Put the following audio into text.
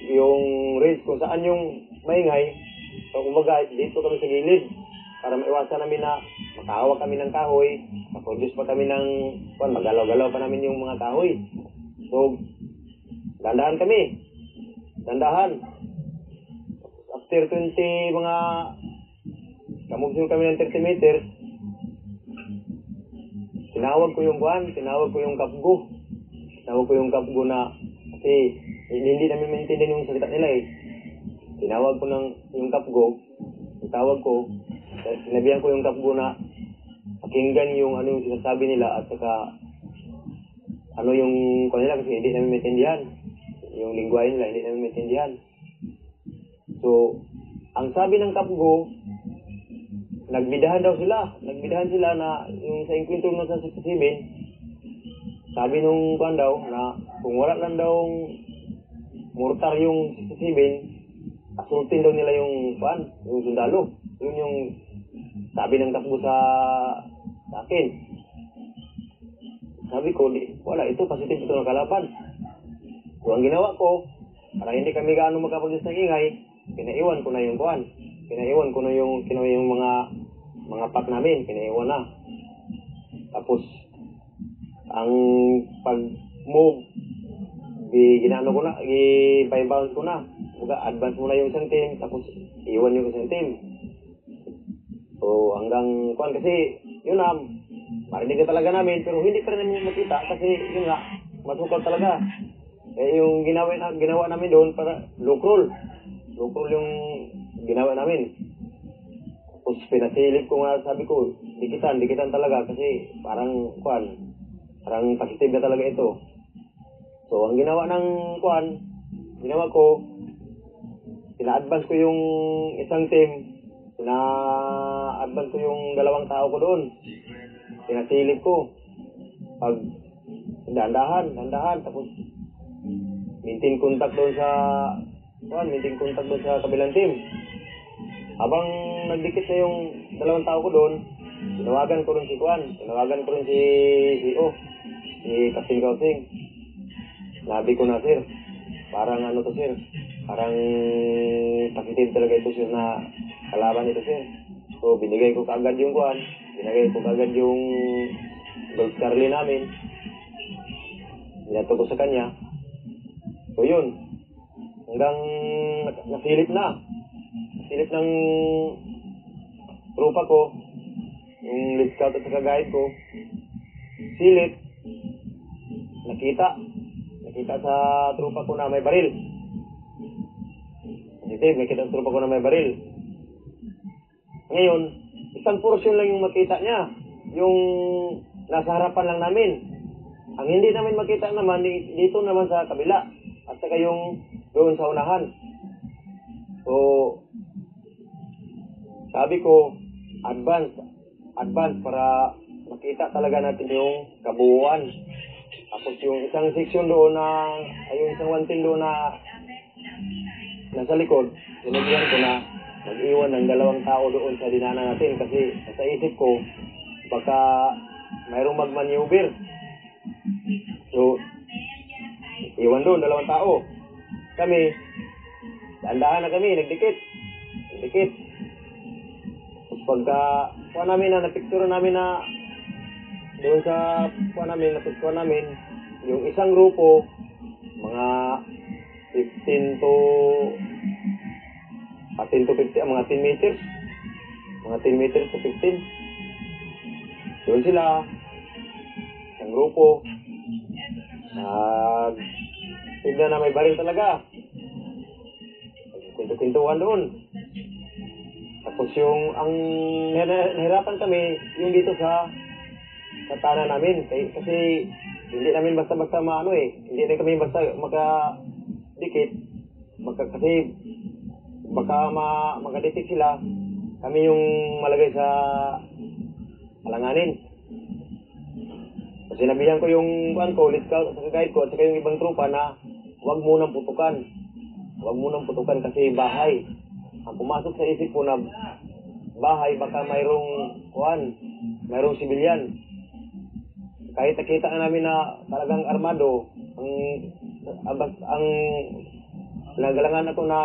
yung range kung saan yung maingay. So, kumbaga, dito kami sa gilid para maiwasan namin na makahawak kami ng kahoy, maproduce pa kami ng, magalaw-galaw pa namin yung mga kahoy. So, dandahan kami. Dandahan. After 20 mga, kamugsul kami ng 30 meters, tinawag ko yung kapgo. Tinawag ko yung kapgo na, kasi hindi namin maintindihan yung salita nila eh. Tinawag ko yung kapgo, tawag ko, sinabihan ko yung kapgo na pakinggan yung ano yung sinasabi nila at saka ano yung kanila kasi hindi namin maintindihan. Yung lingwahe nila, hindi namin maintindihan. So, ang sabi ng kapgo, nagbidahan sila na yung sa enkwentro nung sa 67, sabi nung kwan daw na kung wala lang daw mortar yung 67, asultin daw nila yung kwan, yung sundalo. Yun yung sabi ng kapgo sa akin. Sabi ko, wala, ito positive ito ng kalaban. So, ang ginawa ko, para hindi kami gaano magkapagdis ng ingay, pinaiwan ko na yung kwan. Pinaiwan ko na yung mga pack namin, pinaiwan na. Tapos, ang pag-move, ginano ko na, i-bounce ko na. Advance muna yung isang team, tapos iwan yung isang team. So, hanggang kwan kasi, yun na, marinig ka talaga namin, pero hindi pa rin namin makita kasi, yun nga, masukal talaga. Yung ginawa namin doon para low crawl. Low crawl yung ginawa namin. Tapos pinasilip ko nga, sabi ko, dikitan talaga kasi parang kwan, parang positive na talaga ito. So, ang ginawa ko, pina-advance ko yung isang team, pina-advance ko yung dalawang tao ko doon. Pinasilip ko. Pag dandahan, tapos maintain contact doon sa kabilang team. Habang nagdikit na yung dalawang tao ko doon, tinawagan ko rin si Captain Kausing. Sabi ko na, sir, parang ano to, sir, parang positive talaga ito, sir, na kalaban ito, sir. So, binigay ko kaagad yung gold scarlet namin. Binato ko sa kanya. So, yun. Hanggang nasilip ng tropa ko, yung lead scout at saka guide ko, silip, nakita sa tropa ko na may baril. Nakita sa tropa ko na may baril. Ngayon, isang portion lang yung makita niya, yung nasa harapan lang namin. Ang hindi namin makita naman, dito naman sa kabila, at saka yung doon sa unahan. So, sabi ko, advance para makita talaga natin yung kabuuan. Tapos yung isang section doon yung isang wantin doon na nasa likod, sinabihan ko na mag-iwan ng dalawang tao doon sa dinaanan natin kasi sa isip ko, baka mayroong mag-maneuver. So, iwan doon, dalawang tao. Kami, dahan na kami, nagdikit. Pagka napicture namin na doon sa napicture namin yung isang grupo mga 10 to 15 mga 10 meters to 15 doon sila isang grupo tignan na may baril talaga kwento-kwentuhan doon. Tapos ang nahirapan kami yung dito sa tanan namin kasi hindi namin basta-basta hindi na kami basta makadikit kasi baka makadikit sila, kami yung malagay sa alanganin. Kasi sinabihan ko yung lead scout at guide ko at saka yung ibang tropa na huwag munang putukan kasi bahay. Ang pumasok sa isip ko na bahay, baka mayroong sibilyan. Kahit nakita namin na talagang armado, ang Nagalangan ako na